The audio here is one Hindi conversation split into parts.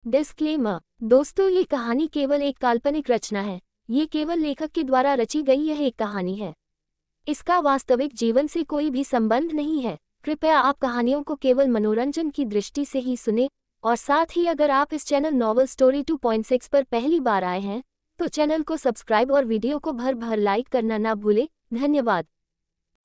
डिस्क्लेमर। दोस्तों, ये कहानी केवल एक काल्पनिक रचना है। ये केवल लेखक के द्वारा रची गई यह एक कहानी है। इसका वास्तविक जीवन से कोई भी संबंध नहीं है। कृपया आप कहानियों को केवल मनोरंजन की दृष्टि से ही सुने, और साथ ही अगर आप इस चैनल नॉवल स्टोरी 2.6 पर पहली बार आए हैं तो चैनल को सब्सक्राइब और वीडियो को भर भर लाइक करना ना भूलें। धन्यवाद।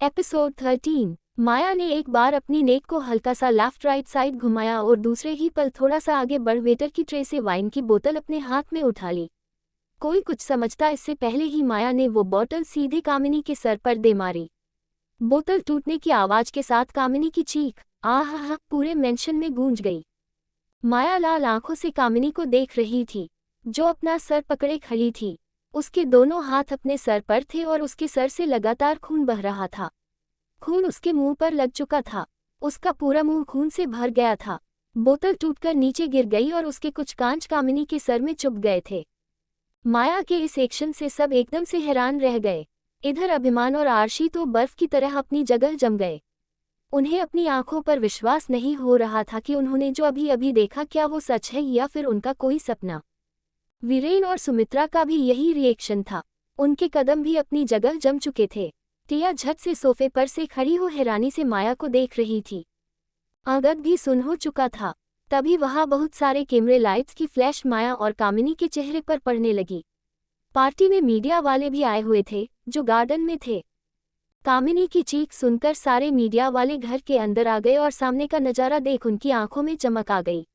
एपिसोड 13। माया ने एक बार अपनी नेक को हल्का सा लेफ्ट राइट साइड घुमाया और दूसरे ही पल थोड़ा सा आगे बढ़ वेटर की ट्रे से वाइन की बोतल अपने हाथ में उठा ली। कोई कुछ समझता इससे पहले ही माया ने वो बोतल सीधे कामिनी के सर पर दे मारी। बोतल टूटने की आवाज के साथ कामिनी की चीख आहा पूरे मेंशन में गूंज गई। माया लाल आंखों से कामिनी को देख रही थी, जो अपना सर पकड़े खड़ी थी। उसके दोनों हाथ अपने सर पर थे और उसके सर से लगातार खून बह रहा था। खून उसके मुंह पर लग चुका था। उसका पूरा मुंह खून से भर गया था। बोतल टूटकर नीचे गिर गई और उसके कुछ कांच कामिनी के सर में चुभ गए थे। माया के इस एक्शन से सब एकदम से हैरान रह गए। इधर अभिमान और आरशी तो बर्फ की तरह अपनी जगह जम गए। उन्हें अपनी आंखों पर विश्वास नहीं हो रहा था कि उन्होंने जो अभी अभी देखा क्या वो सच है या फिर उनका कोई सपना। वीरेन और सुमित्रा का भी यही रिएक्शन था। उनके कदम भी अपनी जगह जम चुके थे। टिया झट से सोफे पर से खड़ी हो हैरानी से माया को देख रही थी। अगद भी सुन हो चुका था। तभी वहां बहुत सारे कैमरे लाइट्स की फ्लैश माया और कामिनी के चेहरे पर पड़ने लगी। पार्टी में मीडिया वाले भी आए हुए थे, जो गार्डन में थे। कामिनी की चीख सुनकर सारे मीडिया वाले घर के अंदर आ गए और सामने का नजारा देख उनकी आंखों में चमक आ गई।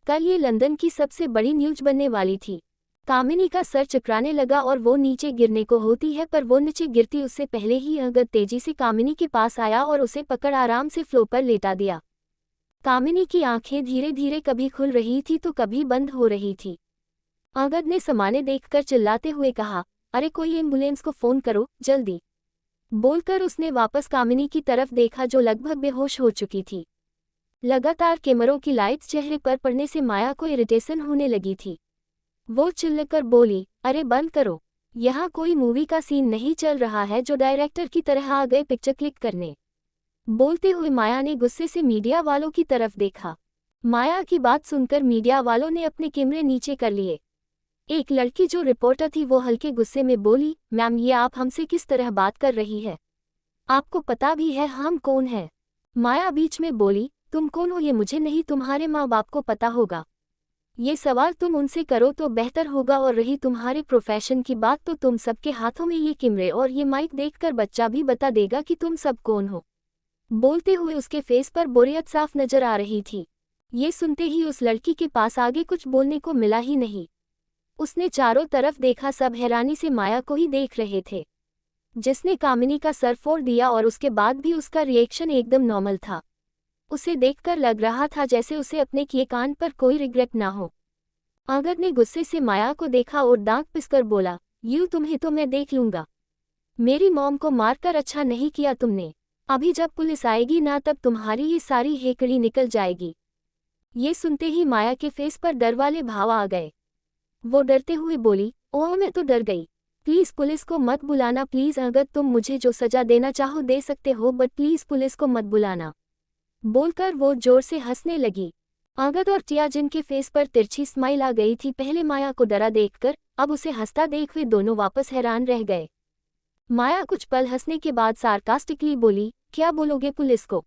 कल ये लंदन की सबसे बड़ी न्यूज बनने वाली थी। कामिनी का सर चकराने लगा और वो नीचे गिरने को होती है, पर वो नीचे गिरती उससे पहले ही अगद तेजी से कामिनी के पास आया और उसे पकड़ आराम से फ्लो पर लेटा दिया। कामिनी की आंखें धीरे धीरे कभी खुल रही थी तो कभी बंद हो रही थी। अगद ने सामने देखकर चिल्लाते हुए कहा, अरे कोई एम्बुलेंस को फोन करो जल्दी। बोलकर उसने वापस कामिनी की तरफ देखा, जो लगभग बेहोश हो चुकी थी। लगातार कैमरों की लाइट्स चेहरे पर पड़ने से माया को इरिटेशन होने लगी थी। वो चिल्लाकर बोली, अरे बंद करो, यहाँ कोई मूवी का सीन नहीं चल रहा है जो डायरेक्टर की तरह आ गए पिक्चर क्लिक करने। बोलते हुए माया ने गुस्से से मीडिया वालों की तरफ देखा। माया की बात सुनकर मीडिया वालों ने अपने कैमरे नीचे कर लिए। एक लड़की जो रिपोर्टर थी वो हल्के गुस्से में बोली, मैम ये आप हमसे किस तरह बात कर रही है? आपको पता भी है हम कौन हैं? माया बीच में बोली, तुम कौन हो ये मुझे नहीं, तुम्हारे माँ बाप को पता होगा। ये सवाल तुम उनसे करो तो बेहतर होगा, और रही तुम्हारे प्रोफेशन की बात तो तुम सबके हाथों में ये कैमरे और ये माइक देखकर बच्चा भी बता देगा कि तुम सब कौन हो। बोलते हुए उसके फेस पर बोरियत साफ नजर आ रही थी। ये सुनते ही उस लड़की के पास आगे कुछ बोलने को मिला ही नहीं। उसने चारों तरफ देखा, सब हैरानी से माया को ही देख रहे थे, जिसने कामिनी का सर फोड़ दिया, और उसके बाद भी उसका रिएक्शन एकदम नॉर्मल था। उसे देखकर लग रहा था जैसे उसे अपने किए कांड पर कोई रिग्रेट ना हो। अगद ने गुस्से से माया को देखा और दांत पिसकर बोला, तुम्हें तो मैं देख लूंगा। मेरी मॉम को मारकर अच्छा नहीं किया तुमने। अभी जब पुलिस आएगी ना तब तुम्हारी ये सारी हेकड़ी निकल जाएगी। ये सुनते ही माया के फेस पर डर वाले भाव आ गए। वो डरते हुए बोली, ओह मैं तो डर गई। प्लीज पुलिस को मत बुलाना प्लीज। अगद तुम मुझे जो सजा देना चाहो दे सकते हो, बट प्लीज पुलिस को मत बुलाना। बोलकर वो जोर से हंसने लगी। अगद और टिया जिनके फेस पर तिरछी स्माइल आ गई थी पहले माया को डरा देखकर, अब उसे हंसता देख वे दोनों वापस हैरान रह गए। माया कुछ पल हंसने के बाद सार्कास्टिकली बोली, क्या बोलोगे पुलिस को?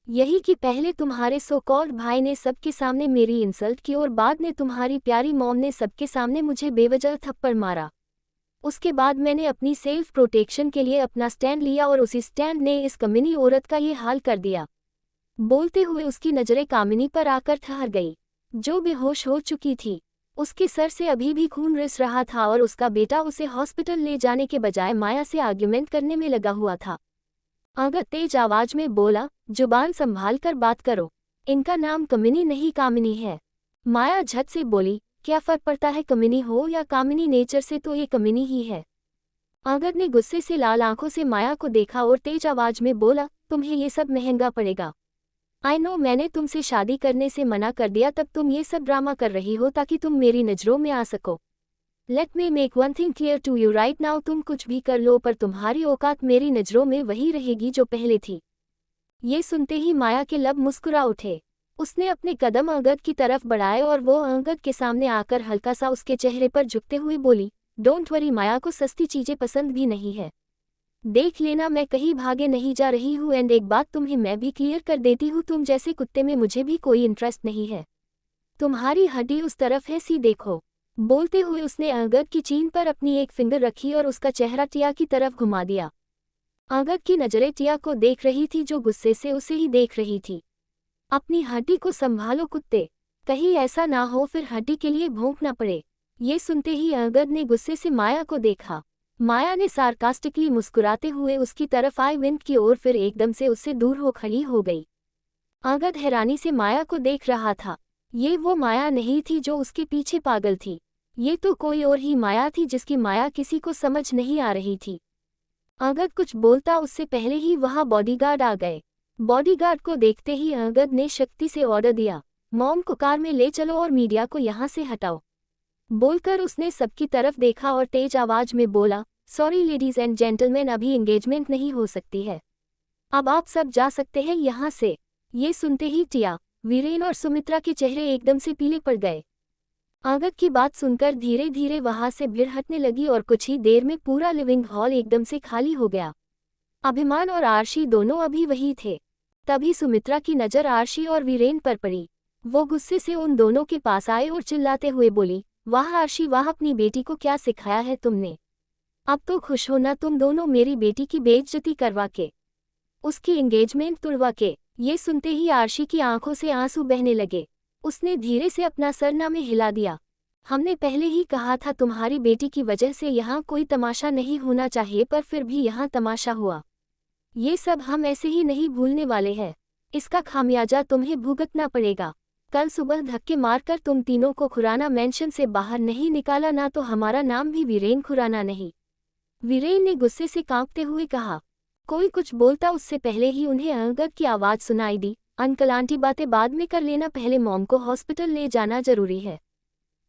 यही कि पहले तुम्हारे सो कॉल्ड भाई ने सबके सामने मेरी इंसल्ट की और बाद में तुम्हारी प्यारी मॉम ने सबके सामने मुझे बेवजह थप्पड़ मारा। उसके बाद मैंने अपनी सेल्फ प्रोटेक्शन के लिए अपना स्टैंड लिया और उसी स्टैंड ने इस कमीनी औरत का ये हाल कर दिया। बोलते हुए उसकी नजरें कामिनी पर आकर ठहर गई, जो बेहोश हो चुकी थी। उसके सर से अभी भी खून रिस रहा था और उसका बेटा उसे हॉस्पिटल ले जाने के बजाय माया से आर्ग्यूमेंट करने में लगा हुआ था। अगद तेज आवाज में बोला, जुबान संभाल कर बात करो, इनका नाम कमिनी नहीं कामिनी है। माया झट से बोली, क्या फर्क पड़ता है कमिनी हो या कामिनी, नेचर से तो ये कमिनी ही है। अगद ने गुस्से से लाल आंखों से माया को देखा और तेज आवाज में बोला, तुम्हें ये सब महंगा पड़ेगा। आई नो मैंने तुमसे शादी करने से मना कर दिया, तब तुम ये सब ड्रामा कर रही हो ताकि तुम मेरी नज़रों में आ सको। Let me make one thing clear to you right now, तुम कुछ भी कर लो पर तुम्हारी औकात मेरी नज़रों में वही रहेगी जो पहले थी। ये सुनते ही माया के लब मुस्कुरा उठे। उसने अपने कदम अंगद की तरफ बढ़ाए और वो अंगद के सामने आकर हल्का सा उसके चेहरे पर झुकते हुए बोली, डोंट वरी, माया को सस्ती चीजें पसंद भी नहीं है। देख लेना, मैं कहीं भागे नहीं जा रही हूँ। एंड एक बात तुम्हें मैं भी क्लियर कर देती हूँ, तुम जैसे कुत्ते में मुझे भी कोई इंटरेस्ट नहीं है। तुम्हारी हड्डी उस तरफ है, सी देखो। बोलते हुए उसने अंगद की चीन पर अपनी एक फिंगर रखी और उसका चेहरा टिया की तरफ घुमा दिया। अंगद की नजरें टिया को देख रही थी जो गुस्से से उसे ही देख रही थी। अपनी हड्डी को संभालो कुत्ते, कहीं ऐसा ना हो फिर हड्डी के लिए भौंकना पड़े। ये सुनते ही अंगद ने गुस्से से माया को देखा। माया ने सार्कास्टिकली मुस्कुराते हुए उसकी तरफ आई विंक की और फिर एकदम से उससे दूर हो खड़ी हो गई। अंगद हैरानी से माया को देख रहा था। ये वो माया नहीं थी जो उसके पीछे पागल थी, ये तो कोई और ही माया थी जिसकी माया किसी को समझ नहीं आ रही थी। अंगद कुछ बोलता उससे पहले ही वहां बॉडीगार्ड आ गए। बॉडीगार्ड को देखते ही अंगद ने शक्ति से ऑर्डर दिया, मॉम को कार में ले चलो और मीडिया को यहाँ से हटाओ। बोलकर उसने सबकी तरफ देखा और तेज आवाज में बोला, सॉरी लेडीज एंड जेंटलमैन, अभी एंगेजमेंट नहीं हो सकती है, अब आप सब जा सकते हैं यहाँ से। ये सुनते ही टिया, वीरेन और सुमित्रा के चेहरे एकदम से पीले पड़ गए। अंगद की बात सुनकर धीरे धीरे वहां से भीड़ हटने लगी और कुछ ही देर में पूरा लिविंग हॉल एकदम से खाली हो गया। अभिमान और आरशी दोनों अभी वही थे। तभी सुमित्रा की नज़र आरशी और वीरेन पर पड़ी। वो गुस्से से उन दोनों के पास आए और चिल्लाते हुए बोली, वाह आरशी वाह, अपनी बेटी को क्या सिखाया है तुमने। अब तो खुश हो ना तुम दोनों, मेरी बेटी की बेइज्जती करवा के, उसकी एंगेजमेंट तुड़वा के। ये सुनते ही आरशी की आंखों से आंसू बहने लगे। उसने धीरे से अपना सरना में हिला दिया। हमने पहले ही कहा था तुम्हारी बेटी की वजह से यहाँ कोई तमाशा नहीं होना चाहिए, पर फिर भी यहाँ तमाशा हुआ। ये सब हम ऐसे ही नहीं भूलने वाले हैं, इसका खामियाजा तुम्हें भुगतना पड़ेगा। कल सुबह धक्के मारकर तुम तीनों को खुराना मेंशन से बाहर नहीं निकाला ना तो हमारा नाम भी वीरेन खुराना नहीं। वीरेन ने गुस्से से कांपते हुए कहा। कोई कुछ बोलता उससे पहले ही उन्हें अंगद की आवाज़ सुनाई दी, अंकल आंटी बातें बाद में कर लेना, पहले मॉम को हॉस्पिटल ले जाना जरूरी है।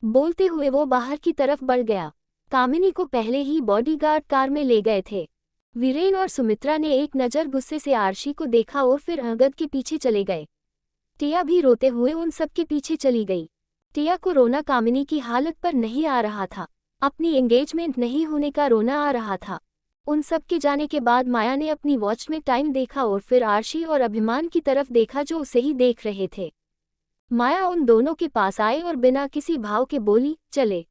बोलते हुए वो बाहर की तरफ बढ़ गया। कामिनी को पहले ही बॉडीगार्ड कार में ले गए थे। वीरेन और सुमित्रा ने एक नज़र गुस्से से आरशी को देखा और फिर अंगद के पीछे चले गए। टिया भी रोते हुए उन सबके पीछे चली गई। टिया को रोना कामिनी की हालत पर नहीं आ रहा था, अपनी एंगेजमेंट नहीं होने का रोना आ रहा था। उन सब के जाने के बाद माया ने अपनी वॉच में टाइम देखा और फिर आरशी और अभिमान की तरफ देखा जो उसे ही देख रहे थे। माया उन दोनों के पास आई और बिना किसी भाव के बोली, चले।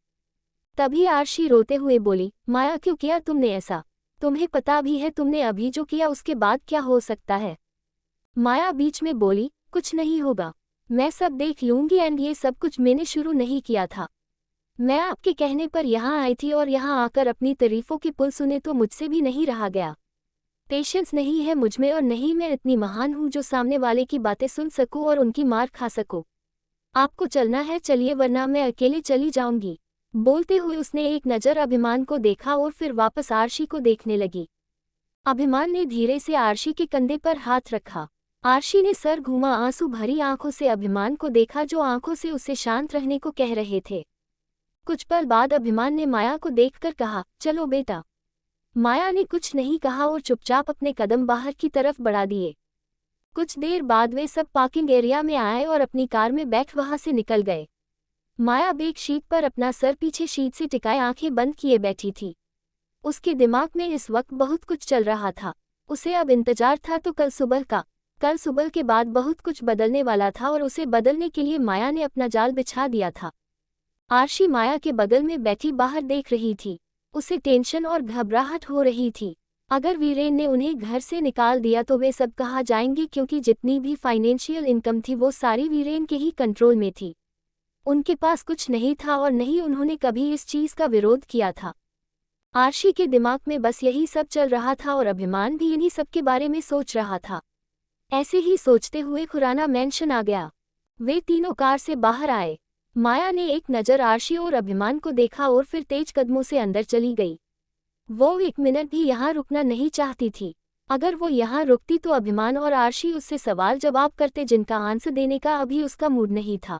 तभी आरशी रोते हुए बोली, माया क्यों किया तुमने ऐसा, तुम्हें पता भी है तुमने अभी जो किया उसके बाद क्या हो सकता है। माया बीच में बोली, कुछ नहीं होगा, मैं सब देख लूंगी एंड ये सब कुछ मैंने शुरू नहीं किया था। मैं आपके कहने पर यहाँ आई थी और यहाँ आकर अपनी तारीफों की पुल सुने तो मुझसे भी नहीं रहा गया। पेशेंस नहीं है मुझमें और नहीं मैं इतनी महान हूँ जो सामने वाले की बातें सुन सकूँ और उनकी मार खा सकूँ। आपको चलना है चलिए वरना मैं अकेले चली जाऊंगी। बोलते हुए उसने एक नज़र अभिमान को देखा और फिर वापस आरशी को देखने लगी। अभिमान ने धीरे से आरशी के कंधे पर हाथ रखा। आरशी ने सर घूमा, आंसू भरी आंखों से अभिमान को देखा जो आंखों से उसे शांत रहने को कह रहे थे। कुछ पल बाद अभिमान ने माया को देखकर कहा, चलो बेटा। माया ने कुछ नहीं कहा और चुपचाप अपने कदम बाहर की तरफ बढ़ा दिए। कुछ देर बाद वे सब पार्किंग एरिया में आए और अपनी कार में बैठ वहां से निकल गए। माया बैक सीट पर अपना सर पीछे सीट से टिकाए आंखें बंद किए बैठी थी। उसके दिमाग में इस वक्त बहुत कुछ चल रहा था। उसे अब इंतजार था तो कल सुबह का। कल सुबह के बाद बहुत कुछ बदलने वाला था और उसे बदलने के लिए माया ने अपना जाल बिछा दिया था। आरशी माया के बगल में बैठी बाहर देख रही थी। उसे टेंशन और घबराहट हो रही थी। अगर वीरेन ने उन्हें घर से निकाल दिया तो वे सब कहाँ जाएंगे, क्योंकि जितनी भी फाइनेंशियल इनकम थी वो सारी वीरेन के ही कंट्रोल में थी। उनके पास कुछ नहीं था और नहीं उन्होंने कभी इस चीज़ का विरोध किया था। आरशी के दिमाग में बस यही सब चल रहा था और अभिमान भी इन्हीं सब के बारे में सोच रहा था। ऐसे ही सोचते हुए खुराना मेंशन आ गया। वे तीनों कार से बाहर आए। माया ने एक नज़र आरशी और अभिमान को देखा और फिर तेज कदमों से अंदर चली गई। वो एक मिनट भी यहाँ रुकना नहीं चाहती थी। अगर वो यहाँ रुकती तो अभिमान और आरशी उससे सवाल जवाब करते जिनका आंसर देने का अभी उसका मूड नहीं था।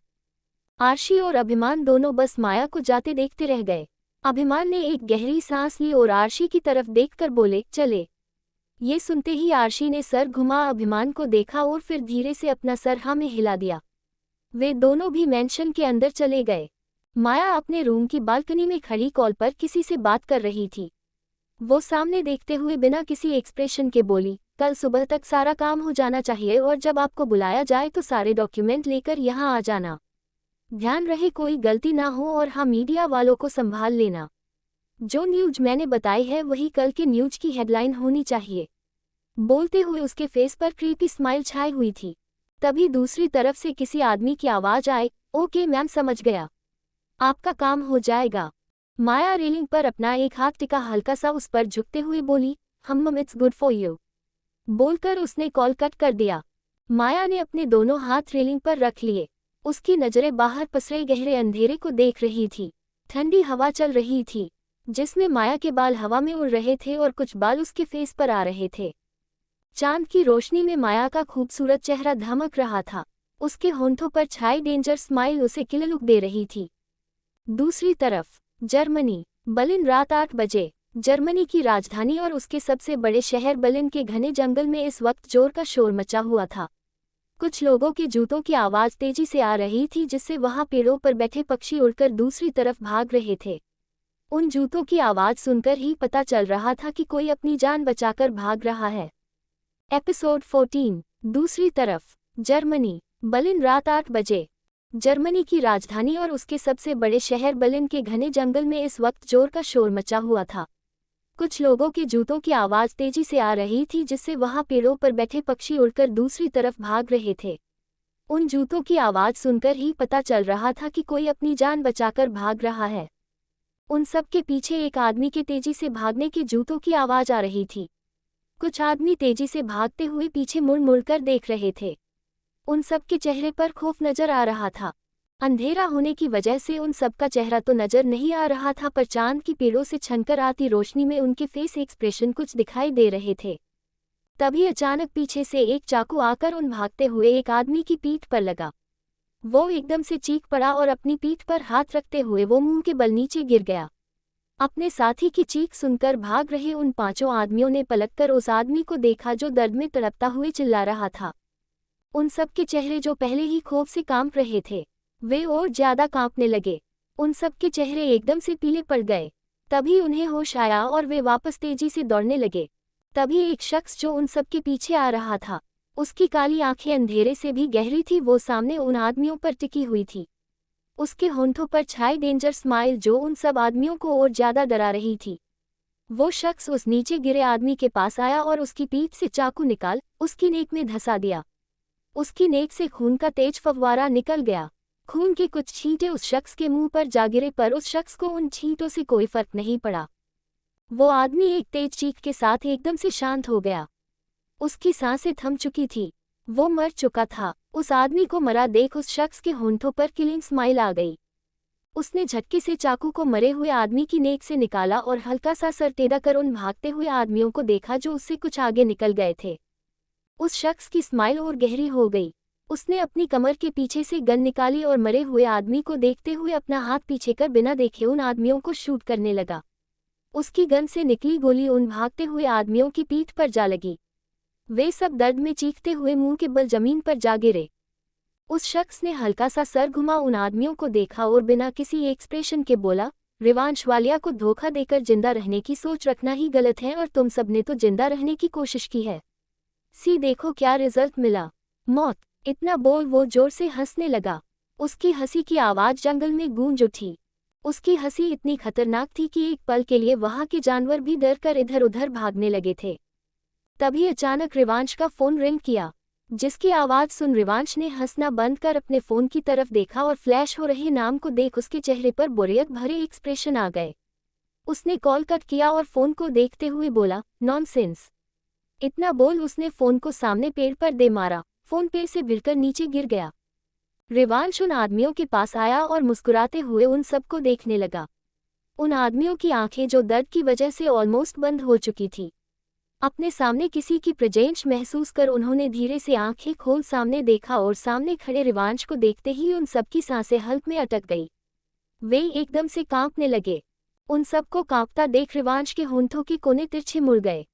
आरशी और अभिमान दोनों बस माया को जाते देखते रह गए। अभिमान ने एक गहरी सांस ली और आरशी की तरफ देखकर बोले, चले। ये सुनते ही आरशी ने सर घुमा, अभिमान को देखा और फिर धीरे से अपना सर हाँ में हिला दिया। वे दोनों भी मेंशन के अंदर चले गए। माया अपने रूम की बालकनी में खड़ी कॉल पर किसी से बात कर रही थी। वो सामने देखते हुए बिना किसी एक्सप्रेशन के बोली, कल सुबह तक सारा काम हो जाना चाहिए और जब आपको बुलाया जाए तो सारे डॉक्यूमेंट लेकर यहाँ आ जाना। ध्यान रहे कोई गलती ना हो और हाँ, मीडिया वालों को संभाल लेना। जो न्यूज मैंने बताई है वही कल के न्यूज की हेडलाइन होनी चाहिए। बोलते हुए उसके फेस पर क्रीपी स्माइल छाई हुई थी। तभी दूसरी तरफ से किसी आदमी की आवाज आए, ओके मैम, समझ गया, आपका काम हो जाएगा। माया रेलिंग पर अपना एक हाथ टिका हल्का सा उस पर झुकते हुए बोली, मम इट्स गुड फॉर यू। बोलकर उसने कॉल कट कर दिया। माया ने अपने दोनों हाथ रेलिंग पर रख लिए। उसकी नजरें बाहर पसरे गहरे अंधेरे को देख रही थी। ठंडी हवा चल रही थी जिसमें माया के बाल हवा में उड़ रहे थे और कुछ बाल उसके फेस पर आ रहे थे। चांद की रोशनी में माया का खूबसूरत चेहरा धमक रहा था। उसके होंठों पर छाई डेंजर स्माइल उसे किल लुक दे रही थी। दूसरी तरफ जर्मनी, बर्लिन, रात 8 बजे। जर्मनी की राजधानी और उसके सबसे बड़े शहर बर्लिन के घने जंगल में इस वक्त जोर का शोर मचा हुआ था। कुछ लोगों के जूतों की आवाज तेजी से आ रही थी जिससे वहां पेड़ों पर बैठे पक्षी उड़कर दूसरी तरफ भाग रहे थे। उन जूतों की आवाज सुनकर ही पता चल रहा था कि कोई अपनी जान बचाकर भाग रहा है। एपिसोड 14। दूसरी तरफ जर्मनी, बर्लिन, रात 8 बजे। जर्मनी की राजधानी और उसके सबसे बड़े शहर बर्लिन के घने जंगल में इस वक्त जोर का शोर मचा हुआ था। कुछ लोगों के जूतों की आवाज तेजी से आ रही थी जिससे वहां पेड़ों पर बैठे पक्षी उड़कर दूसरी तरफ भाग रहे थे। उन जूतों की आवाज सुनकर ही पता चल रहा था कि कोई अपनी जान बचाकर भाग रहा है। उन सब के पीछे एक आदमी के तेजी से भागने के जूतों की आवाज आ रही थी। कुछ आदमी तेजी से भागते हुए पीछे मुड़ मुड़कर देख रहे थे। उन सब के चेहरे पर खौफ नजर आ रहा था। अंधेरा होने की वजह से उन सब का चेहरा तो नजर नहीं आ रहा था, पर चांद की पेड़ों से छनकर आती रोशनी में उनके फेस एक्सप्रेशन कुछ दिखाई दे रहे थे। तभी अचानक पीछे से एक चाकू आकर उन भागते हुए एक आदमी की पीठ पर लगा। वो एकदम से चीख पड़ा और अपनी पीठ पर हाथ रखते हुए वो मुंह के बल नीचे गिर गया। अपने साथी की चीख सुनकर भाग रहे उन 5 आदमियों ने पलटकर उस आदमी को देखा जो दर्द में तड़पता हुए चिल्ला रहा था। उन सब के चेहरे जो पहले ही खौफ से कांप रहे थे, वे और ज्यादा कांपने लगे। उन सब के चेहरे एकदम से पीले पड़ गए। तभी उन्हें होश आया और वे वापस तेजी से दौड़ने लगे। तभी एक शख्स जो उन सब के पीछे आ रहा था, उसकी काली आंखें अंधेरे से भी गहरी थी, वो सामने उन आदमियों पर टिकी हुई थी। उसके होंठों पर छाई डेंजर स्माइल जो उन सब आदमियों को और ज्यादा डरा रही थी। वो शख्स उस नीचे गिरे आदमी के पास आया और उसकी पीठ से चाकू निकाल उसकी नेक में धंसा दिया। उसकी नेक से खून का तेज फव्वारा निकल गया। खून के कुछ छींटे उस शख्स के मुंह पर जा गिरे, पर उस शख्स को उन छींटों से कोई फर्क नहीं पड़ा। वो आदमी एक तेज चीख के साथ एकदम से शांत हो गया। उसकी सांसें थम चुकी थी। वो मर चुका था। उस आदमी को मरा देख उस शख्स के होंठों पर किलिंग स्माइल आ गई। उसने झटके से चाकू को मरे हुए आदमी की नेक से निकाला और हल्का सा सर टेढ़ा कर उन भागते हुए आदमियों को देखा जो उससे कुछ आगे निकल गए थे। उस शख्स की स्माइल और गहरी हो गई। उसने अपनी कमर के पीछे से गन निकाली और मरे हुए आदमी को देखते हुए अपना हाथ पीछे कर बिना देखे उन आदमियों को शूट करने लगा। उसकी गन से निकली गोली उन भागते हुए आदमियों की पीठ पर जा लगी। वे सब दर्द में चीखते हुए मुंह के बल जमीन पर जा गिरे। उस शख्स ने हल्का सा सर घुमा उन आदमियों को देखा और बिना किसी एक्सप्रेशन के बोला, रिवांश वालिया को धोखा देकर जिंदा रहने की सोच रखना ही गलत है और तुम सबने तो जिंदा रहने की कोशिश की है। देखो क्या रिजल्ट मिला, मौत। इतना बोल वो जोर से हंसने लगा। उसकी हंसी की आवाज जंगल में गूंज उठी। उसकी हंसी इतनी खतरनाक थी कि एक पल के लिए वहां के जानवर भी डर कर इधर उधर भागने लगे थे। तभी अचानक रिवांश का फोन रिंग किया, जिसकी आवाज सुन रिवांश ने हंसना बंद कर अपने फोन की तरफ देखा और फ्लैश हो रहे नाम को देख उसके चेहरे पर बोरियत भरे एक्सप्रेशन आ गए। उसने कॉल कट किया और फोन को देखते हुए बोला, नॉनसेंस। इतना बोल उसने फोन को सामने पेड़ पर दे मारा। फोन पेड़ से गिरकर नीचे गिर गया। रिवांश उन आदमियों के पास आया और मुस्कुराते हुए उन सबको देखने लगा। उन आदमियों की आंखें जो दर्द की वजह से ऑलमोस्ट बंद हो चुकी थी। अपने सामने किसी की प्रेजेंस महसूस कर उन्होंने धीरे से आंखें खोल सामने देखा और सामने खड़े रिवांश को देखते ही उन सबकी सांसें हल्क में अटक गई। वे एकदम से कांपने लगे। उन सबको कांपता देख रिवांश के होंठों के कोने तिरछे मुड़ गए।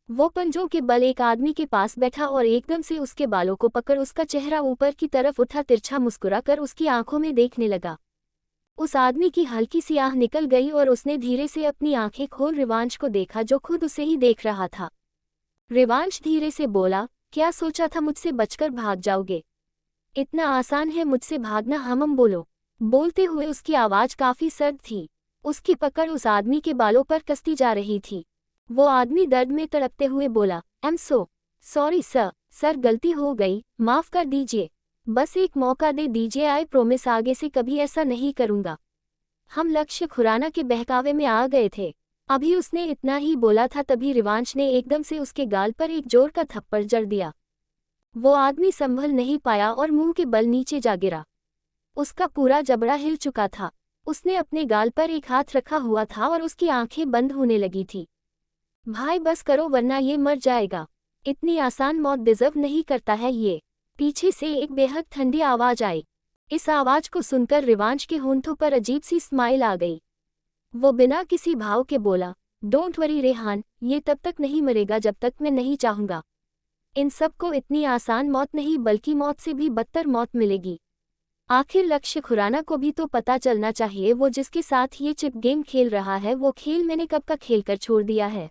वो पंजों के बल एक आदमी के पास बैठा और एकदम से उसके बालों को पकड़ उसका चेहरा ऊपर की तरफ उठा, तिरछा मुस्कुराकर उसकी आंखों में देखने लगा। उस आदमी की हल्की सी आह निकल गई और उसने धीरे से अपनी आंखें खोल रिवांश को देखा जो खुद उसे ही देख रहा था। रिवांश धीरे से बोला, क्या सोचा था मुझसे बचकर भाग जाओगे? इतना आसान है मुझसे भागना? हम बोलो। बोलते हुए उसकी आवाज काफी सर्द थी। उसकी पकड़ उस आदमी के बालों पर कसती जा रही थी। वो आदमी दर्द में तड़पते हुए बोला, I am so sorry sir, गलती हो गई, माफ कर दीजिए, बस एक मौका दे दीजिए, आई प्रोमिस आगे से कभी ऐसा नहीं करूंगा। हम लक्ष्य खुराना के बहकावे में आ गए थे। अभी उसने इतना ही बोला था तभी रिवांश ने एकदम से उसके गाल पर एक जोर का थप्पड़ जड़ दिया। वो आदमी संभल नहीं पाया और मुंह के बल नीचे जा गिरा। उसका पूरा जबड़ा हिल चुका था। उसने अपने गाल पर एक हाथ रखा हुआ था और उसकी आंखें बंद होने लगी थी। भाई बस करो वरना ये मर जाएगा, इतनी आसान मौत डिजर्व नहीं करता है ये। पीछे से एक बेहद ठंडी आवाज आई। इस आवाज को सुनकर रिवांश के होंठों पर अजीब सी स्माइल आ गई। वो बिना किसी भाव के बोला, डोंट वरी रेहान, ये तब तक नहीं मरेगा जब तक मैं नहीं चाहूंगा। इन सबको इतनी आसान मौत नहीं बल्कि मौत से भी बदतर मौत मिलेगी। आखिर लक्ष्य खुराना को भी तो पता चलना चाहिए, वो जिसके साथ ये चिप गेम खेल रहा है वो खेल मैंने कब का खेलकर छोड़ दिया है।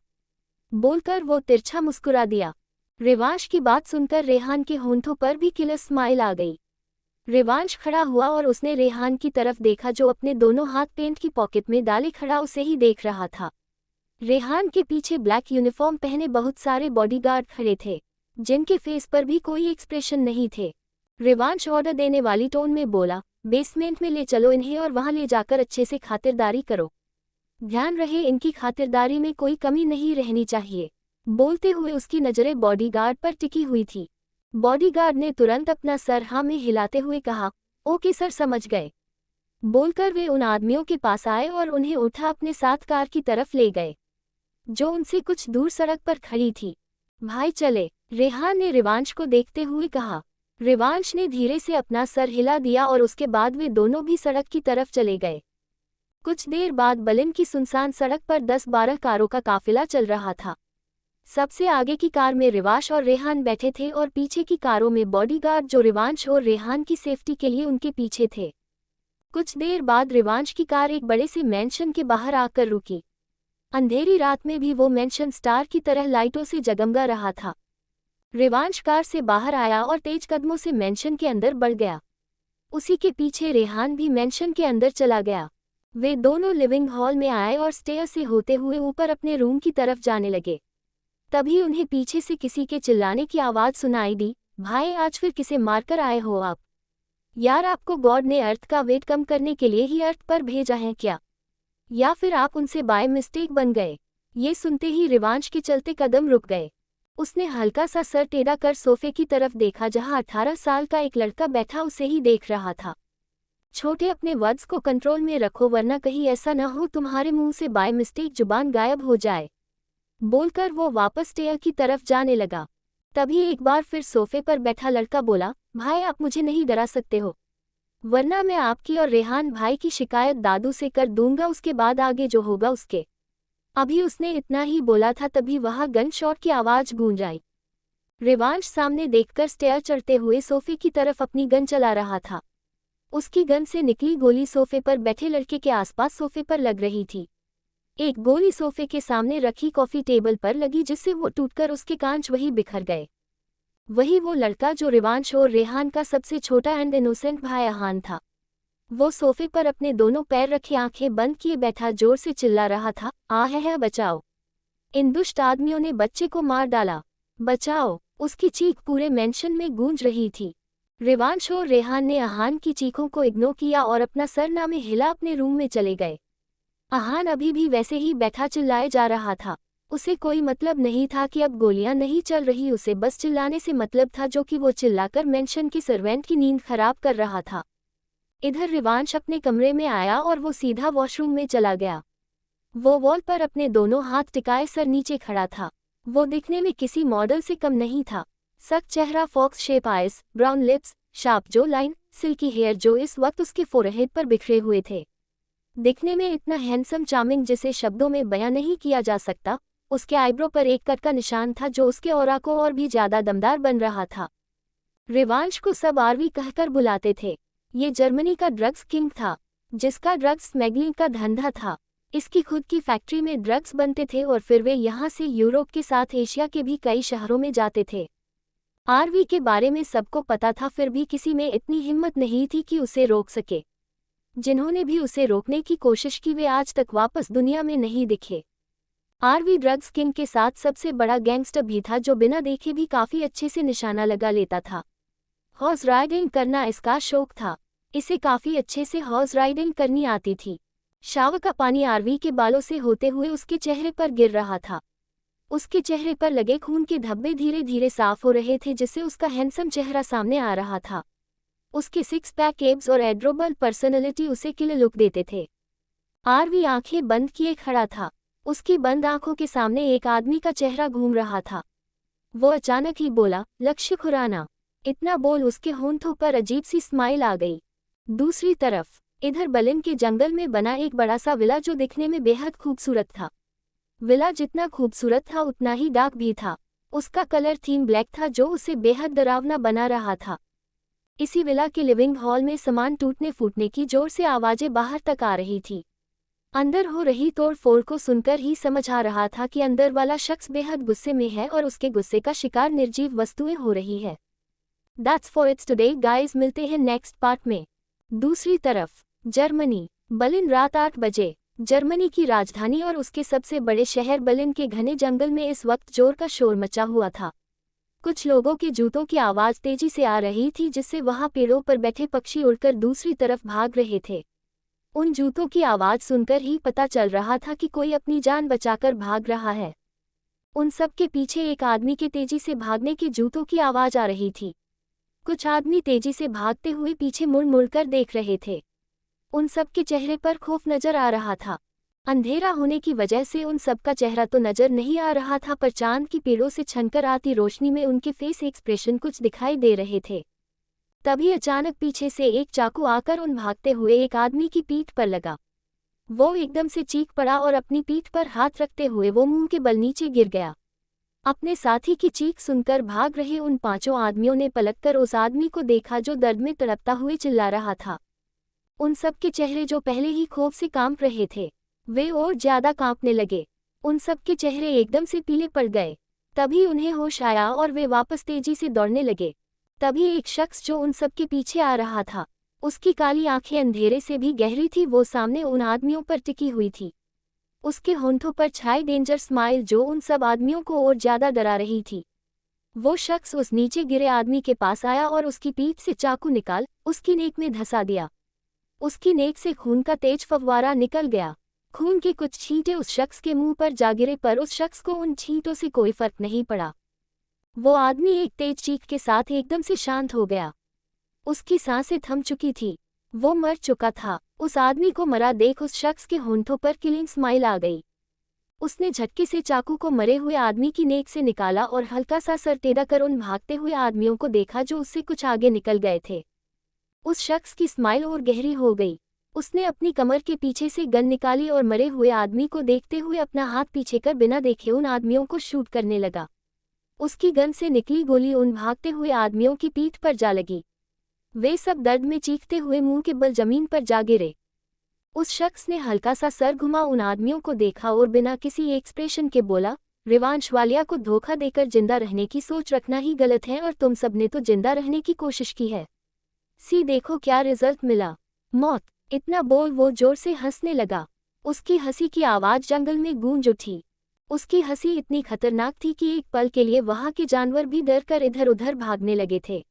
बोलकर वो तिरछा मुस्कुरा दिया। रिवांश की बात सुनकर रेहान के होंठों पर भी किलर स्माइल आ गई। रिवांश खड़ा हुआ और उसने रेहान की तरफ देखा जो अपने दोनों हाथ पेंट की पॉकेट में डाले खड़ा उसे ही देख रहा था। रेहान के पीछे ब्लैक यूनिफॉर्म पहने बहुत सारे बॉडीगार्ड खड़े थे जिनके फेस पर भी कोई एक्सप्रेशन नहीं थे। रिवांश ऑर्डर देने वाली टोन में बोला, बेसमेंट में ले चलो इन्हें और वहां ले जाकर अच्छे से खातिरदारी करो। ध्यान रहे इनकी खातिरदारी में कोई कमी नहीं रहनी चाहिए। बोलते हुए उसकी नजरें बॉडीगार्ड पर टिकी हुई थी। बॉडीगार्ड ने तुरंत अपना सर हाँ में हिलाते हुए कहा, ओके सर, समझ गए। बोलकर वे उन आदमियों के पास आए और उन्हें उठा अपने साथ कार की तरफ ले गए जो उनसे कुछ दूर सड़क पर खड़ी थी। भाई चले, रेहान ने रिवांश को देखते हुए कहा। रिवांश ने धीरे से अपना सर हिला दिया और उसके बाद वे दोनों भी सड़क की तरफ चले गए। कुछ देर बाद बलिन की सुनसान सड़क पर 10-12 कारों का काफिला चल रहा था। सबसे आगे की कार में रिवांश और रेहान बैठे थे और पीछे की कारों में बॉडीगार्ड जो रिवांश और रेहान की सेफ्टी के लिए उनके पीछे थे। कुछ देर बाद रिवांश की कार एक बड़े से मैंशन के बाहर आकर रुकी। अंधेरी रात में भी वो मैंशन स्टार की तरह लाइटों से जगमगा रहा था। रिवांश कार से बाहर आया और तेज कदमों से मैंशन के अंदर बढ़ गया। उसी के पीछे रेहान भी मैंशन के अंदर चला गया। वे दोनों लिविंग हॉल में आए और स्टेयर से होते हुए ऊपर अपने रूम की तरफ जाने लगे। तभी उन्हें पीछे से किसी के चिल्लाने की आवाज सुनाई दी, भाई आज फिर किसे मारकर आए हो आप? यार आपको गॉड ने अर्थ का वेट कम करने के लिए ही अर्थ पर भेजा है क्या? या फिर आप उनसे बाय मिस्टेक बन गए? ये सुनते ही रिवांश के चलते कदम रुक गए। उसने हल्का सा सर टेढ़ा कर सोफे की तरफ देखा जहां 18 साल का एक लड़का बैठा उसे ही देख रहा था। छोटे, अपने वर्ड्स को कंट्रोल में रखो वरना कहीं ऐसा न हो तुम्हारे मुंह से बाय मिस्टेक जुबान गायब हो जाए। बोलकर वो वापस स्टेयर की तरफ जाने लगा। तभी एक बार फिर सोफे पर बैठा लड़का बोला, भाई आप मुझे नहीं डरा सकते हो, वरना मैं आपकी और रेहान भाई की शिकायत दादू से कर दूंगा, उसके बाद आगे जो होगा उसके। अभी उसने इतना ही बोला था तभी वहां गन शॉट की आवाज गूंज आई। रिवांश सामने देखकर स्टेयर चढ़ते हुए सोफे की तरफ अपनी गन चला रहा था। उसकी गन से निकली गोली सोफे पर बैठे लड़के के आसपास सोफे पर लग रही थी। एक गोली सोफे के सामने रखी कॉफी टेबल पर लगी जिससे वो टूटकर उसके कांच वही बिखर गए। वही वो लड़का जो रिवांश और रेहान का सबसे छोटा एंड इनोसेंट भाई अहान था। वो सोफे पर अपने दोनों पैर रखे आंखें बंद किए बैठा जोर से चिल्ला रहा था, है बचाओ, इन दुष्ट आदमियों ने बच्चे को मार डाला, बचाओ। उसकी चीख पूरे मेंशन में गूंज रही थी। रिवांश और रेहान ने अहान की चीखों को इग्नोर किया और अपना सरना में हिला अपने रूम में चले गए। अहान अभी भी वैसे ही बैठा चिल्लाए जा रहा था। उसे कोई मतलब नहीं था कि अब गोलियां नहीं चल रही, उसे बस चिल्लाने से मतलब था जो कि वो चिल्लाकर मेंशन की सर्वेंट की नींद खराब कर रहा था। इधर रिवांश अपने कमरे में आया और वो सीधा वॉशरूम में चला गया। वो वॉल पर अपने दोनों हाथ टिकाए सर नीचे खड़ा था। वो दिखने में किसी मॉडल से कम नहीं था। सख्त चेहरा, fox shape eyes, brown lips, sharp jaw line, silky hair जो इस वक्त उसके फोरहेड पर बिखरे हुए थे। दिखने में इतना हैंडसम, चार्मिंग जिसे शब्दों में बयां नहीं किया जा सकता। उसके आईब्रो पर एक कट का निशान था जो उसके ऑरा को और भी ज्यादा दमदार बन रहा था। रिवांश को सब आरवी कहकर बुलाते थे। ये जर्मनी का ड्रग्स किंग था, जिसका ड्रग्स स्मगलिंग का धंधा था। इसकी खुद की फैक्ट्री में ड्रग्स बनते थे और फिर वे यहाँ से यूरोप के साथ एशिया के भी कई शहरों में जाते थे। आरवी के बारे में सबको पता था, फिर भी किसी में इतनी हिम्मत नहीं थी कि उसे रोक सके। जिन्होंने भी उसे रोकने की कोशिश की वे आज तक वापस दुनिया में नहीं दिखे। आरवी ड्रग्स किंग के साथ सबसे बड़ा गैंगस्टर भी था जो बिना देखे भी काफी अच्छे से निशाना लगा लेता था। हॉर्स राइडिंग करना इसका शौक था। इसे काफी अच्छे से हॉर्स राइडिंग करनी आती थी। शावर का पानी आरवी के बालों से होते हुए उसके चेहरे पर गिर रहा था। उसके चेहरे पर लगे खून के धब्बे धीरे धीरे साफ हो रहे थे, जिससे उसका हैंडसम चेहरा सामने आ रहा था। उसके सिक्स पैक एब्स और एड्रोबल पर्सनैलिटी उसे किलर लुक देते थे। आरवी आंखें बंद किए खड़ा था। उसकी बंद आंखों के सामने एक आदमी का चेहरा घूम रहा था। वो अचानक ही बोला, लक्ष्य खुराना। इतना बोल उसके होंठों पर अजीब सी स्माइल आ गई। दूसरी तरफ इधर बलिन के जंगल में बना एक बड़ा सा विला जो दिखने में बेहद खूबसूरत था। विला जितना खूबसूरत था उतना ही डार्क भी था। उसका कलर थीम ब्लैक था जो उसे बेहद डरावना बना रहा था। इसी विला के लिविंग हॉल में सामान टूटने फूटने की जोर से आवाजें बाहर तक आ रही थी। अंदर हो रही तोड़ फोड़ को सुनकर ही समझ आ रहा था कि अंदर वाला शख्स बेहद गुस्से में है और उसके गुस्से का शिकार निर्जीव वस्तुएं हो रही है। That's for it's today guys, मिलते हैं नेक्स्ट पार्ट में। दूसरी तरफ जर्मनी। बर्लिन रात 8 बजे। जर्मनी की राजधानी और उसके सबसे बड़े शहर बर्लिन के घने जंगल में इस वक्त जोर का शोर मचा हुआ था। कुछ लोगों के जूतों की आवाज तेजी से आ रही थी, जिससे वहां पेड़ों पर बैठे पक्षी उड़कर दूसरी तरफ भाग रहे थे। उन जूतों की आवाज सुनकर ही पता चल रहा था कि कोई अपनी जान बचाकर भाग रहा है। उन सब के पीछे एक आदमी के तेजी से भागने की जूतों की आवाज आ रही थी। कुछ आदमी तेजी से भागते हुए पीछे मुड़ मुड़कर देख रहे थे। उन सब के चेहरे पर खौफ नजर आ रहा था। अंधेरा होने की वजह से उन सब का चेहरा तो नजर नहीं आ रहा था, पर चांद की पेड़ों से छनकर आती रोशनी में उनके फेस एक्सप्रेशन कुछ दिखाई दे रहे थे। तभी अचानक पीछे से एक चाकू आकर उन भागते हुए एक आदमी की पीठ पर लगा। वो एकदम से चीख पड़ा और अपनी पीठ पर हाथ रखते हुए वो मुंह के बल नीचे गिर गया। अपने साथी की चीख सुनकर भाग रहे उन 5 आदमियों ने पलटकर उस आदमी को देखा जो दर्द में तड़पता हुए चिल्ला रहा था। उन सब के चेहरे जो पहले ही खौफ से कांप रहे थे, वे और ज्यादा कांपने लगे। उन सब के चेहरे एकदम से पीले पड़ गए। तभी उन्हें होश आया और वे वापस तेजी से दौड़ने लगे। तभी एक शख्स जो उन सब के पीछे आ रहा था, उसकी काली आंखें अंधेरे से भी गहरी थी, वो सामने उन आदमियों पर टिकी हुई थी। उसके होंठों पर छाई डेंजर स्माइल जो उन सब आदमियों को और ज्यादा डरा रही थी। वो शख्स उस नीचे गिरे आदमी के पास आया और उसकी पीठ से चाकू निकाल उसकी नेक में धंसा दिया। उसकी नेक से खून का तेज फव्वारा निकल गया। खून के कुछ छींटे उस शख्स के मुंह पर जा गिरे, पर उस शख्स को उन छींटों से कोई फर्क नहीं पड़ा। वो आदमी एक तेज चीख के साथ एकदम से शांत हो गया। उसकी सांसें थम चुकी थी। वो मर चुका था। उस आदमी को मरा देख उस शख्स के होंठों पर किलिंग स्माइल आ गई। उसने झटके से चाकू को मरे हुए आदमी की नेक से निकाला और हल्का सा सर टेढ़ा कर उन भागते हुए आदमियों को देखा जो उससे कुछ आगे निकल गए थे। उस शख्स की स्माइल और गहरी हो गई। उसने अपनी कमर के पीछे से गन निकाली और मरे हुए आदमी को देखते हुए अपना हाथ पीछे कर बिना देखे उन आदमियों को शूट करने लगा। उसकी गन से निकली गोली उन भागते हुए आदमियों की पीठ पर जा लगी। वे सब दर्द में चीखते हुए मुंह के बल जमीन पर जा गिरे। उस शख्स ने हल्का सा सर घुमा उन आदमियों को देखा और बिना किसी एक्सप्रेशन के बोला, रिवांश वालिया को धोखा देकर जिंदा रहने की सोच रखना ही गलत है और तुम सबने तो जिंदा रहने की कोशिश की है। सी देखो क्या रिजल्ट मिला, मौत। इतना बोल वो जोर से हंसने लगा। उसकी हंसी की आवाज जंगल में गूंज उठी। उसकी हंसी इतनी खतरनाक थी कि एक पल के लिए वहां के जानवर भी डर कर इधर उधर भागने लगे थे।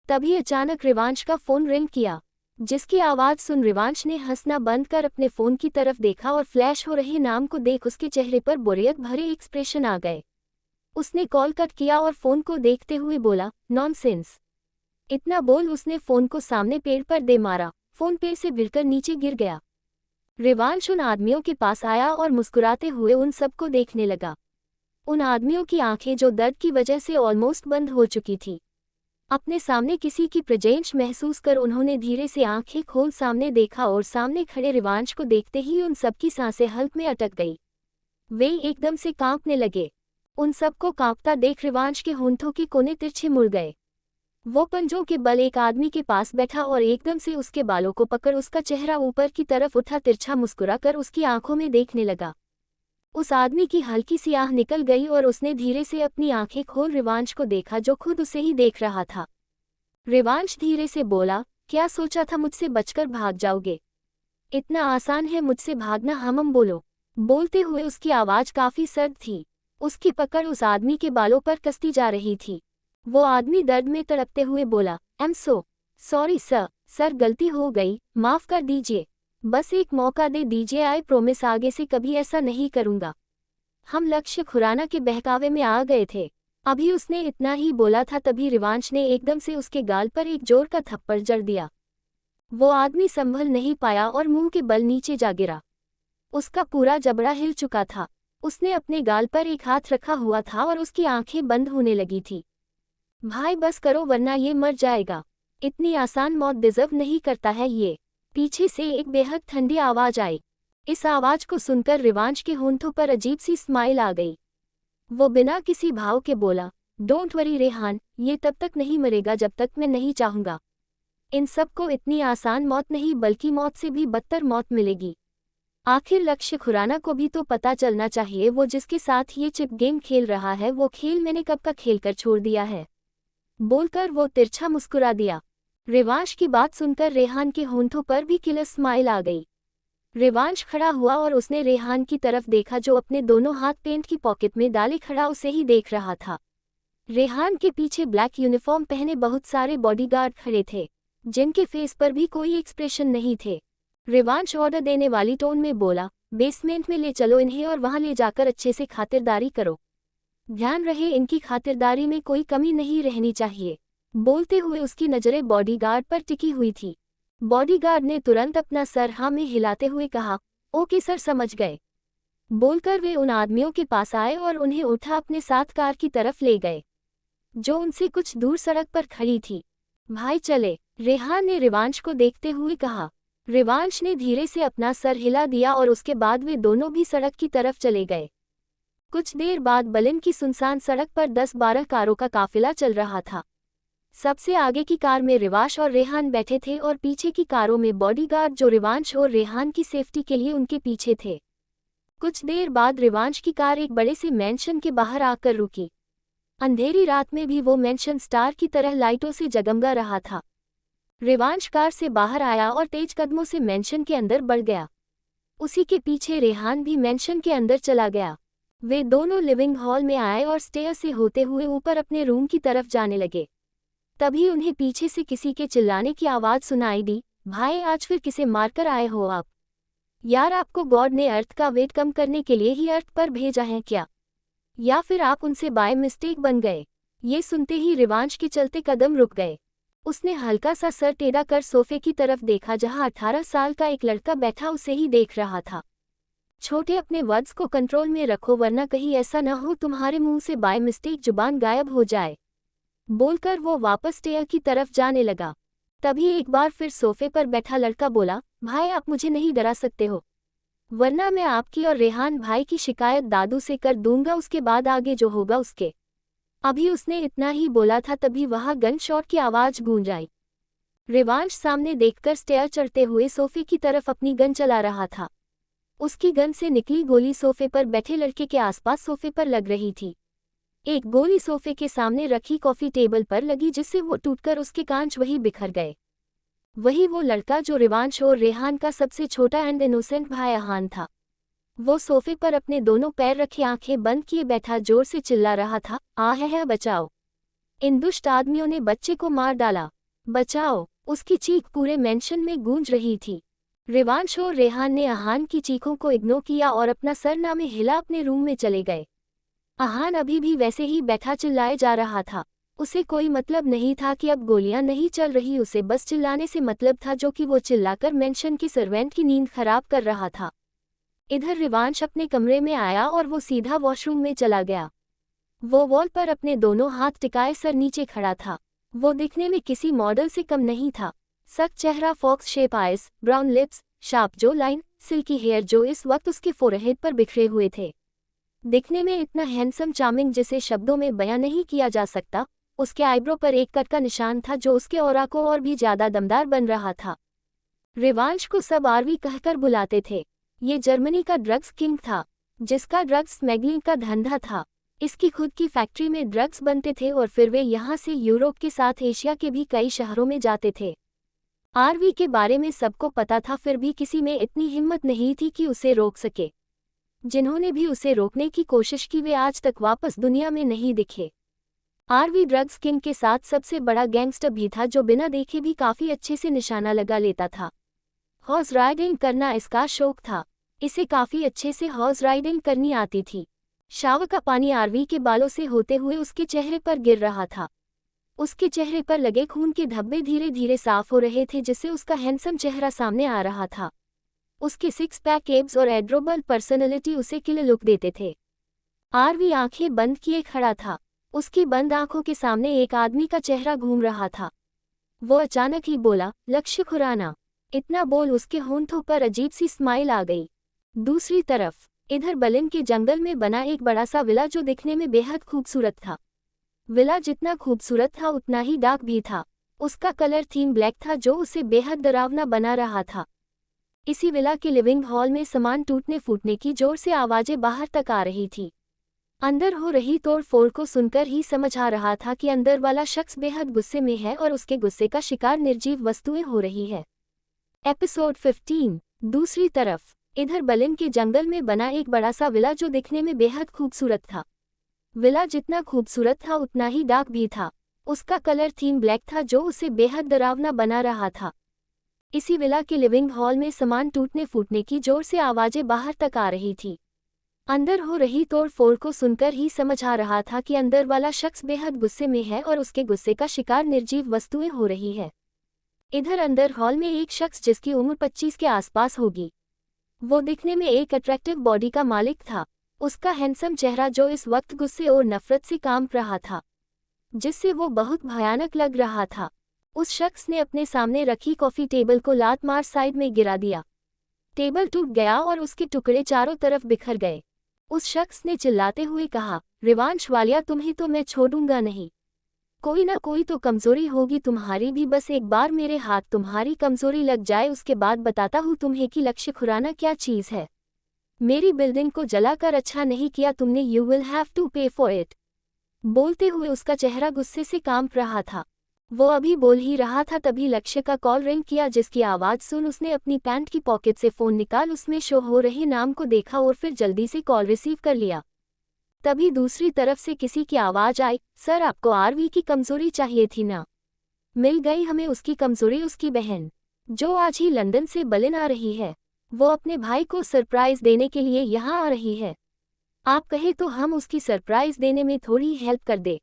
तभी अचानक रिवांश का फोन रिंग किया, जिसकी आवाज सुन रिवांश ने हंसना बंद कर अपने फोन की तरफ देखा और फ्लैश हो रहे नाम को देख उसके चेहरे पर बोरियत भरे एक्सप्रेशन आ गए। उसने कॉल कट किया और फोन को देखते हुए बोला, नॉनसेंस। इतना बोल उसने फोन को सामने पेड़ पर दे मारा। फोन पेड़ से गिरकर नीचे गिर गया। रिवांश उन आदमियों के पास आया और मुस्कुराते हुए उन सबको देखने लगा। उन आदमियों की आंखें जो दर्द की वजह से ऑलमोस्ट बंद हो चुकी थी। अपने सामने किसी की प्रेजेंस महसूस कर उन्होंने धीरे से आंखें खोल सामने देखा और सामने खड़े रिवांश को देखते ही उन सबकी सांसें हल्क में अटक गई। वे एकदम से कांपने लगे। उन सबको कांपता देख रिवांश के होंठों के कोने तिरछे मुड़ गए। वो पंजों के बल एक आदमी के पास बैठा और एकदम से उसके बालों को पकड़ उसका चेहरा ऊपर की तरफ उठा, तिरछा मुस्कुराकर उसकी आंखों में देखने लगा। उस आदमी की हल्की सी आह निकल गई और उसने धीरे से अपनी आंखें खोल रिवांश को देखा, जो खुद उसे ही देख रहा था। रिवांश धीरे से बोला, क्या सोचा था मुझसे बचकर भाग जाओगे? इतना आसान है मुझसे भागना? हम बोलो। बोलते हुए उसकी आवाज काफी सर्द थी। उसकी पकड़ उस आदमी के बालों पर कसती जा रही थी। वो आदमी दर्द में तड़पते हुए बोला, "I'm so सॉरी सर, गलती हो गई, माफ कर दीजिए। बस एक मौका दे दीजिए, आई प्रॉमिस आगे से कभी ऐसा नहीं करूंगा।" हम लक्ष्य खुराना के बहकावे में आ गए थे। अभी उसने इतना ही बोला था, तभी रिवांश ने एकदम से उसके गाल पर एक जोर का थप्पड़ जड़ दिया। वो आदमी संभल नहीं पाया और मुंह के बल नीचे जा गिरा। उसका पूरा जबड़ा हिल चुका था। उसने अपने गाल पर एक हाथ रखा हुआ था और उसकी आंखें बंद होने लगी थी। भाई बस करो वरना ये मर जाएगा। इतनी आसान मौत डिजर्व नहीं करता है ये। पीछे से एक बेहद ठंडी आवाज आई। इस आवाज को सुनकर रिवांश के होंठों पर अजीब सी स्माइल आ गई। वो बिना किसी भाव के बोला, डोंट वरी रेहान, ये तब तक नहीं मरेगा जब तक मैं नहीं चाहूंगा। इन सबको इतनी आसान मौत नहीं बल्कि मौत से भी बदतर मौत मिलेगी। आखिर लक्ष्य खुराना को भी तो पता चलना चाहिए, वो जिसके साथ ये चिप गेम खेल रहा है वो खेल मैंने कब का खेलकर छोड़ दिया है। बोलकर वो तिरछा मुस्कुरा दिया। रिवांश की बात सुनकर रेहान के होंठों पर भी किलर स्माइल आ गई। रिवांश खड़ा हुआ और उसने रेहान की तरफ देखा, जो अपने दोनों हाथ पेंट की पॉकेट में डाले खड़ा उसे ही देख रहा था। रेहान के पीछे ब्लैक यूनिफॉर्म पहने बहुत सारे बॉडीगार्ड खड़े थे, जिनके फेस पर भी कोई एक्सप्रेशन नहीं थे। रिवांश ऑर्डर देने वाली टोन में बोला, बेसमेंट में ले चलो इन्हें और वहां ले जाकर अच्छे से खातिरदारी करो। ध्यान रहे इनकी खातिरदारी में कोई कमी नहीं रहनी चाहिए। बोलते हुए उसकी नजरें बॉडीगार्ड पर टिकी हुई थी। बॉडीगार्ड ने तुरंत अपना सर हाँ में हिलाते हुए कहा, ओके सर, समझ गए। बोलकर वे उन आदमियों के पास आए और उन्हें उठा अपने साथ कार की तरफ ले गए, जो उनसे कुछ दूर सड़क पर खड़ी थी। भाई चले, रेहान ने रिवांश को देखते हुए कहा। रिवांश ने धीरे से अपना सर हिला दिया और उसके बाद वे दोनों भी सड़क की तरफ चले गए। कुछ देर बाद बलिन की सुनसान सड़क पर 10-12 कारों का काफिला चल रहा था। सबसे आगे की कार में रिवांश और रेहान बैठे थे और पीछे की कारों में बॉडीगार्ड, जो रिवांश और रेहान की सेफ्टी के लिए उनके पीछे थे। कुछ देर बाद रिवांश की कार एक बड़े से मैंशन के बाहर आकर रुकी। अंधेरी रात में भी वो मैंशन स्टार की तरह लाइटों से जगमगा रहा था। रिवांश कार से बाहर आया और तेज कदमों से मैंशन के अंदर बढ़ गया। उसी के पीछे रेहान भी मैंशन के अंदर चला गया। वे दोनों लिविंग हॉल में आए और स्टेयर से होते हुए ऊपर अपने रूम की तरफ जाने लगे। तभी उन्हें पीछे से किसी के चिल्लाने की आवाज सुनाई दी, भाई आज फिर किसे मारकर आए हो आप? यार आपको गॉड ने अर्थ का वेट कम करने के लिए ही अर्थ पर भेजा है क्या? या फिर आप उनसे बाय मिस्टेक बन गए? ये सुनते ही रिवांश के चलते कदम रुक गए। उसने हल्का सा सर टेढ़ा कर सोफे की तरफ देखा, जहां 18 साल का एक लड़का बैठा उसे ही देख रहा था। छोटे, अपने वर्ड्स को कंट्रोल में रखो वरना कहीं ऐसा न हो तुम्हारे मुंह से बाय मिस्टेक जुबान गायब हो जाए। बोलकर वो वापस स्टेयर की तरफ जाने लगा। तभी एक बार फिर सोफे पर बैठा लड़का बोला, भाई आप मुझे नहीं डरा सकते हो, वरना मैं आपकी और रेहान भाई की शिकायत दादू से कर दूंगा, उसके बाद आगे जो होगा उसके। अभी उसने इतना ही बोला था, तभी वहां गन शॉट की आवाज गूंज आई। रिवांश सामने देखकर स्टेयर चढ़ते हुए सोफे की तरफ अपनी गन चला रहा था। उसकी गन से निकली गोली सोफे पर बैठे लड़के के आसपास सोफे पर लग रही थी। एक गोली सोफे के सामने रखी कॉफी टेबल पर लगी, जिससे वो टूटकर उसके कांच वही बिखर गए। वही वो लड़का जो रिवांश और रेहान का सबसे छोटा एंड इनोसेंट भाई अहान था। वो सोफे पर अपने दोनों पैर रखे आंखें बंद किए बैठा जोर से चिल्ला रहा था, है बचाओ, इन दुष्ट आदमियों ने बच्चे को मार डाला, बचाओ। उसकी चीख पूरे मेंशन में गूंज रही थी। रिवांश और रेहान ने अहान की चीखों को इग्नोर किया और अपना सरना में हिला अपने रूम में चले गए। अहान अभी भी वैसे ही बैठा चिल्लाए जा रहा था। उसे कोई मतलब नहीं था कि अब गोलियां नहीं चल रही, उसे बस चिल्लाने से मतलब था, जो कि वो चिल्लाकर मेंशन के सर्वेंट की नींद खराब कर रहा था। इधर रिवांश अपने कमरे में आया और वो सीधा वॉशरूम में चला गया। वो वॉल पर अपने दोनों हाथ टिकाए सर नीचे खड़ा था। वो दिखने में किसी मॉडल से कम नहीं था। सख्त चेहरा, fox shape eyes, brown lips, sharp jaw line, silky hair जो इस वक्त उसके फोरहेड पर बिखरे हुए थे। दिखने में इतना हैंडसम चार्मिंग जिसे शब्दों में बयां नहीं किया जा सकता। उसके आईब्रो पर एक कट का निशान था जो उसके ऑरा को और भी ज्यादा दमदार बन रहा था। रिवांश को सब आरवी कहकर बुलाते थे। ये जर्मनी का ड्रग्स किंग था, जिसका ड्रग्स स्मगलिंग का धंधा था। इसकी खुद की फैक्ट्री में ड्रग्स बनते थे और फिर वे यहाँ से यूरोप के साथ एशिया के भी कई शहरों में जाते थे। आरवी के बारे में सबको पता था, फिर भी किसी में इतनी हिम्मत नहीं थी कि उसे रोक सके। जिन्होंने भी उसे रोकने की कोशिश की वे आज तक वापस दुनिया में नहीं दिखे। आरवी ड्रग्स किंग के साथ सबसे बड़ा गैंगस्टर भी था जो बिना देखे भी काफी अच्छे से निशाना लगा लेता था। हॉर्स राइडिंग करना इसका शौक था। इसे काफी अच्छे से हॉर्स राइडिंग करनी आती थी। शावर का पानी आरवी के बालों से होते हुए उसके चेहरे पर गिर रहा था। उसके चेहरे पर लगे खून के धब्बे धीरे धीरे साफ हो रहे थे, जिससे उसका हैंडसम चेहरा सामने आ रहा था। उसके सिक्स पैक एब्स और एड्रोबल पर्सनैलिटी उसे किलर लुक देते थे। आरवी आंखें बंद किए खड़ा था। उसकी बंद आंखों के सामने एक आदमी का चेहरा घूम रहा था। वो अचानक ही बोला, लक्ष्य खुराना। इतना बोल उसके होंठों पर अजीब सी स्माइल आ गई। दूसरी तरफ इधर बलिन के जंगल में बना एक बड़ा सा विला जो दिखने में बेहद खूबसूरत था। विला जितना खूबसूरत था उतना ही डार्क भी था। उसका कलर थीम ब्लैक था जो उसे बेहद डरावना बना रहा था। इसी विला के लिविंग हॉल में सामान टूटने फूटने की जोर से आवाजें बाहर तक आ रही थी। अंदर हो रही तोड़ फोड़ को सुनकर ही समझ आ रहा था कि अंदर वाला शख्स बेहद गुस्से में है और उसके गुस्से का शिकार निर्जीव वस्तुएं हो रही है। एपिसोड 15। दूसरी तरफ इधर बलिन के जंगल में बना एक बड़ा सा विला जो दिखने में बेहद खूबसूरत था। विला जितना खूबसूरत था उतना ही डार्क भी था। उसका कलर थीम ब्लैक था जो उसे बेहद डरावना बना रहा था। इसी विला के लिविंग हॉल में सामान टूटने फूटने की जोर से आवाजें बाहर तक आ रही थी। अंदर हो रही तोड़ फोड़ को सुनकर ही समझ आ रहा था कि अंदर वाला शख्स बेहद गुस्से में है और उसके गुस्से का शिकार निर्जीव वस्तुएं हो रही है। इधर अंदर हॉल में एक शख्स जिसकी उम्र 25 के आसपास होगी। वो दिखने में एक अट्रैक्टिव बॉडी का मालिक था। उसका हैंडसम चेहरा जो इस वक्त गुस्से और नफरत से कांप रहा था, जिससे वो बहुत भयानक लग रहा था। उस शख्स ने अपने सामने रखी कॉफी टेबल को लात मार साइड में गिरा दिया। टेबल टूट गया और उसके टुकड़े चारों तरफ बिखर गए। उस शख्स ने चिल्लाते हुए कहा, रिवांश वालिया, तुम्हें तो मैं छोड़ूंगा नहीं। कोई ना कोई तो कमजोरी होगी तुम्हारी भी। बस एक बार मेरे हाथ तुम्हारी कमजोरी लग जाए, उसके बाद बताता हूँ तुम्हें कि लक्ष्य खुराना क्या चीज़ है। मेरी बिल्डिंग को जलाकर अच्छा नहीं किया तुमने, यू विल हैव टू पे फॉर इट। बोलते हुए उसका चेहरा गुस्से से कांप रहा था। वो अभी बोल ही रहा था तभी लक्ष्य का कॉल रिंग किया, जिसकी आवाज़ सुन उसने अपनी पैंट की पॉकेट से फ़ोन निकाल उसमें शो हो रहे नाम को देखा और फिर जल्दी से कॉल रिसीव कर लिया। तभी दूसरी तरफ से किसी की आवाज़ आई, सर आपको आरवी की कमजोरी चाहिए थी ना? मिल गई हमें उसकी कमजोरी, उसकी बहन जो आज ही लंदन से बलिन आ रही है। वो अपने भाई को सरप्राइज देने के लिए यहाँ आ रही है। आप कहे तो हम उसकी सरप्राइज देने में थोड़ी हेल्प कर दे।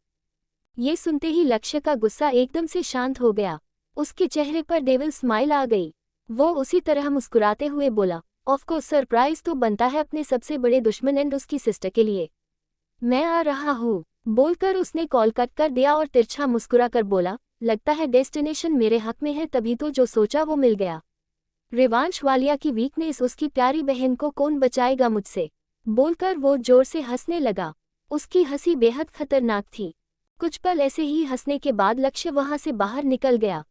ये सुनते ही लक्ष्य का गुस्सा एकदम से शांत हो गया। उसके चेहरे पर डेविल स्माइल आ गई। वो उसी तरह मुस्कुराते हुए बोला, ऑफ कोर्स सरप्राइज तो बनता है अपने सबसे बड़े दुश्मन एंड उसकी सिस्टर के लिए। मैं आ रहा हूँ, बोलकर उसने कॉल कट कर दिया और तिरछा मुस्कुरा कर बोला, लगता है डेस्टिनेशन मेरे हक में है, तभी तो जो सोचा वो मिल गया। रिवांश वालिया की वीकनेस, उसकी प्यारी बहन को कौन बचाएगा मुझसे, बोलकर वो जोर से हंसने लगा। उसकी हंसी बेहद खतरनाक थी। कुछ पल ऐसे ही हंसने के बाद लक्ष्य वहां से बाहर निकल गया।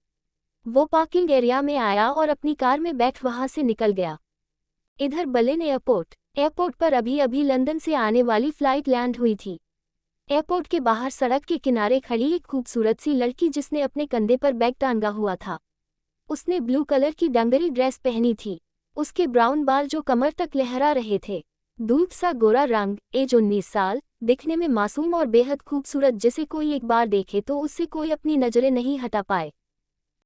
वो पार्किंग एरिया में आया और अपनी कार में बैठ वहां से निकल गया। इधर बलिन एयरपोर्ट पर अभी अभी लंदन से आने वाली फ्लाइट लैंड हुई थी। एयरपोर्ट के बाहर सड़क के किनारे खड़ी एक खूबसूरत सी लड़की जिसने अपने कंधे पर बैग टांगा हुआ था। उसने ब्लू कलर की डंगरी ड्रेस पहनी थी। उसके ब्राउन बाल जो कमर तक लहरा रहे थे। दूध सा गोरा रंग, एज 19 साल, दिखने में मासूम और बेहद खूबसूरत, जिसे कोई एक बार देखे तो उससे कोई अपनी नजरें नहीं हटा पाए।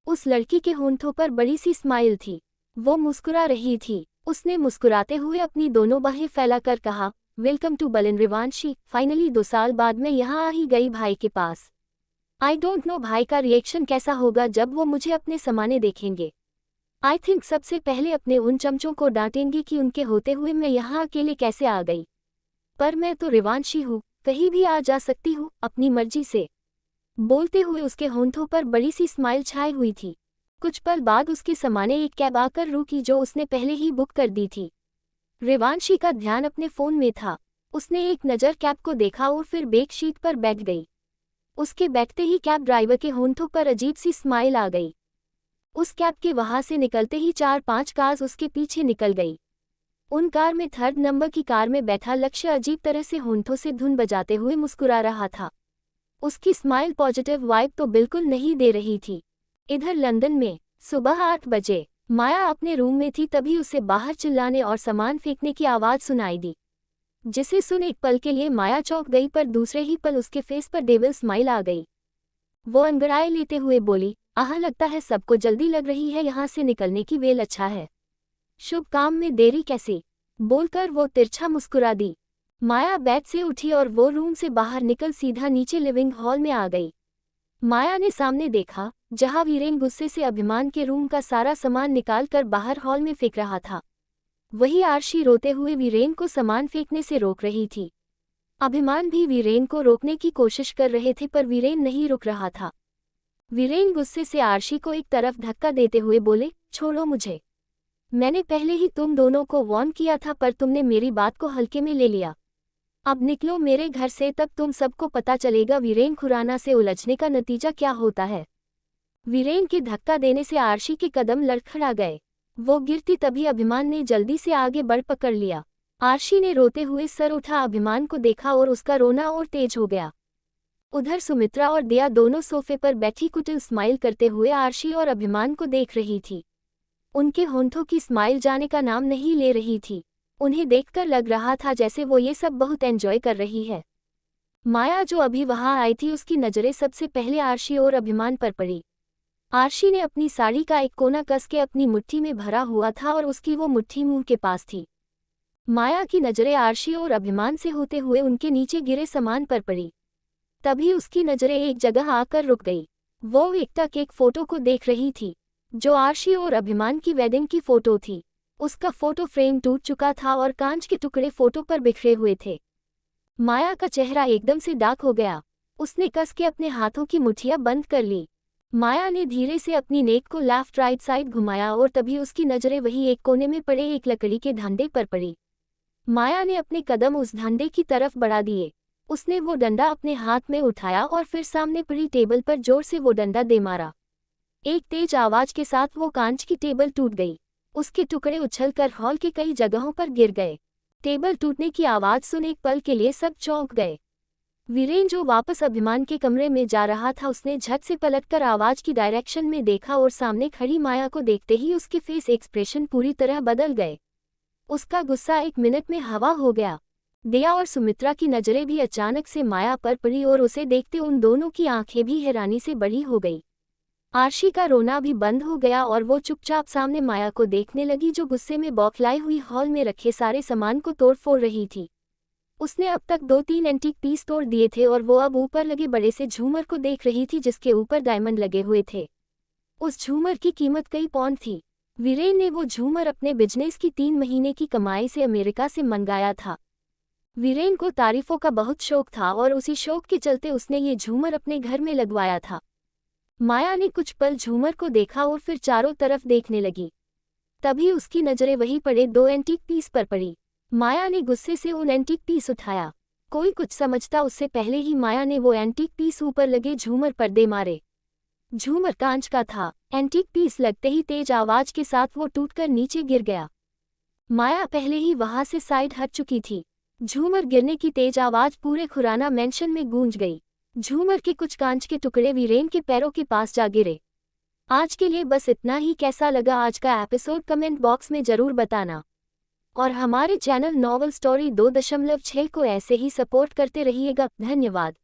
उस लड़की के होंठों पर बड़ी सी स्माइल थी। वो मुस्कुरा रही थी। उसने मुस्कुराते हुए अपनी दोनों बाहें फैलाकर कहा, वेलकम टू बलिन रिवांशी, फाइनली 2 साल बाद मैं यहाँ आ ही गई भाई के पास। आई डोंट नो भाई का रिएक्शन कैसा होगा जब वो मुझे अपने समाने देखेंगे। आई थिंक सबसे पहले अपने उन चमचों को डांटेंगे कि उनके होते हुए मैं यहाँ अकेले कैसे आ गई। पर मैं तो रिवांशी हूँ, कहीं भी आ जा सकती हूँ अपनी मर्जी से। बोलते हुए उसके होंठों पर बड़ी सी स्माइल छाई हुई थी। कुछ पल बाद उसके समाने एक कैब आकर रुकी जो उसने पहले ही बुक कर दी थी। रिवांशी का ध्यान अपने फ़ोन में था। उसने एक नज़र कैब को देखा और फिर बैक सीट पर बैठ गई। उसके बैठते ही कैब ड्राइवर के होंठों पर अजीब सी स्माइल आ गई। उस कैब के वहां से निकलते ही 4-5 कार्स उसके पीछे निकल गई। उन कार में 3rd नंबर की कार में बैठा लक्ष्य अजीब तरह से होंठों से धुन बजाते हुए मुस्कुरा रहा था। उसकी स्माइल पॉजिटिव वाइब तो बिल्कुल नहीं दे रही थी। इधर लंदन में सुबह 8 बजे माया अपने रूम में थी, तभी उसे बाहर चिल्लाने और सामान फेंकने की आवाज़ सुनाई दी, जिसे सुन एक पल के लिए माया चौंक गई, पर दूसरे ही पल उसके फेस पर डेविल स्माइल आ गई। वो अंगड़ाए लेते हुए बोली, आह, लगता है सबको जल्दी लग रही है यहाँ से निकलने की, वेल अच्छा है, शुभ काम में देरी कैसी, बोलकर वो तिरछा मुस्कुरा दी। माया बेड से उठी और वो रूम से बाहर निकल सीधा नीचे लिविंग हॉल में आ गई। माया ने सामने देखा, जहां वीरेन गुस्से से अभिमान के रूम का सारा सामान निकाल कर बाहर हॉल में फेंक रहा था। वही आरशी रोते हुए वीरेन को सामान फेंकने से रोक रही थी। अभिमान भी वीरेन को रोकने की कोशिश कर रहे थे, पर वीरेन नहीं रुक रहा था। वीरेन गुस्से से आरशी को एक तरफ धक्का देते हुए बोले, छोड़ो मुझे, मैंने पहले ही तुम दोनों को वार्न किया था, पर तुमने मेरी बात को हल्के में ले लिया। अब निकलो मेरे घर से, तब तुम सबको पता चलेगा वीरेन खुराना से उलझने का नतीजा क्या होता है। वीरेन के धक्का देने से आरशी के कदम लड़खड़ा गए। वो गिरती तभी अभिमान ने जल्दी से आगे बढ़ पकड़ लिया। आरशी ने रोते हुए सर उठा अभिमान को देखा और उसका रोना और तेज हो गया। उधर सुमित्रा और दिया दोनों सोफे पर बैठी कुटिल स्माइल करते हुए आरशी और अभिमान को देख रही थी। उनके होंठों की स्माइल जाने का नाम नहीं ले रही थी। उन्हें देखकर लग रहा था जैसे वो ये सब बहुत एंजॉय कर रही है। माया जो अभी वहां आई थी, उसकी नज़रें सबसे पहले आरशी और अभिमान पर पड़ी। आरशी ने अपनी साड़ी का एक कोना कस के अपनी मुट्ठी में भरा हुआ था और उसकी वो मुट्ठी मुंह के पास थी। माया की नज़रें आरशी और अभिमान से होते हुए उनके नीचे गिरे सामान पर पड़ी। तभी उसकी नज़रें एक जगह आकर रुक गई। वो एकटक एक फोटो को देख रही थी, जो आरशी और अभिमान की वेडिंग की फोटो थी। उसका फोटो फ्रेम टूट चुका था और कांच के टुकड़े फोटो पर बिखरे हुए थे। माया का चेहरा एकदम से डार्क हो गया। उसने कस के अपने हाथों की मुट्ठियां बंद कर ली। माया ने धीरे से अपनी नेक को लेफ्ट राइट साइड घुमाया और तभी उसकी नज़रें वही एक कोने में पड़े एक लकड़ी के डंडे पर पड़ी। माया ने अपने कदम उस डंडे की तरफ बढ़ा दिए। उसने वो डंडा अपने हाथ में उठाया और फिर सामने पड़ी टेबल पर जोर से वो डंडा दे मारा। एक तेज आवाज के साथ वो कांच की टेबल टूट गई। उसके टुकड़े उछलकर हॉल के कई जगहों पर गिर गए। टेबल टूटने की आवाज सुन एक पल के लिए सब चौंक गए। वीरेन जो वापस अभिमान के कमरे में जा रहा था, उसने झट से पलटकर आवाज की डायरेक्शन में देखा और सामने खड़ी माया को देखते ही उसके फेस एक्सप्रेशन पूरी तरह बदल गए। उसका गुस्सा 1 मिनट में हवा हो गया। दिया और सुमित्रा की नजरें भी अचानक से माया पर पड़ी और उसे देखते उन दोनों की आंखें भी हैरानी से बड़ी हो गई। आरशी का रोना भी बंद हो गया और वो चुपचाप सामने माया को देखने लगी, जो गुस्से में बौखलाई हुई हॉल में रखे सारे सामान को तोड़-फोड़ रही थी। उसने अब तक 2-3 एंटीक पीस तोड़ दिए थे और वो अब ऊपर लगे बड़े से झूमर को देख रही थी, जिसके ऊपर डायमंड लगे हुए थे। उस झूमर की कीमत कई पाउंड थी। वीरेन ने वो झूमर अपने बिजनेस की 3 महीने की कमाई से अमेरिका से मंगाया था। वीरेन को तारीफों का बहुत शौक था और उसी शौक के चलते उसने ये झूमर अपने घर में लगवाया था। माया ने कुछ पल झूमर को देखा और फिर चारों तरफ देखने लगी। तभी उसकी नजरें वहीं पड़े 2 एंटीक पीस पर पड़ी। माया ने गुस्से से उन एंटीक पीस उठाया। कोई कुछ समझता उससे पहले ही माया ने वो एंटीक पीस ऊपर लगे झूमर पर दे मारे। झूमर कांच का था। एंटीक पीस लगते ही तेज आवाज के साथ वो टूटकर नीचे गिर गया। माया पहले ही वहां से साइड हट चुकी थी। झूमर गिरने की तेज आवाज पूरे खुराना मैंशन में गूंज गई। झूमर के कुछ कांच के टुकड़े वीरेन के पैरों के पास जा गिरे। आज के लिए बस इतना ही। कैसा लगा आज का एपिसोड कमेंट बॉक्स में जरूर बताना और हमारे चैनल नॉवल स्टोरी 2.6 को ऐसे ही सपोर्ट करते रहिएगा। धन्यवाद।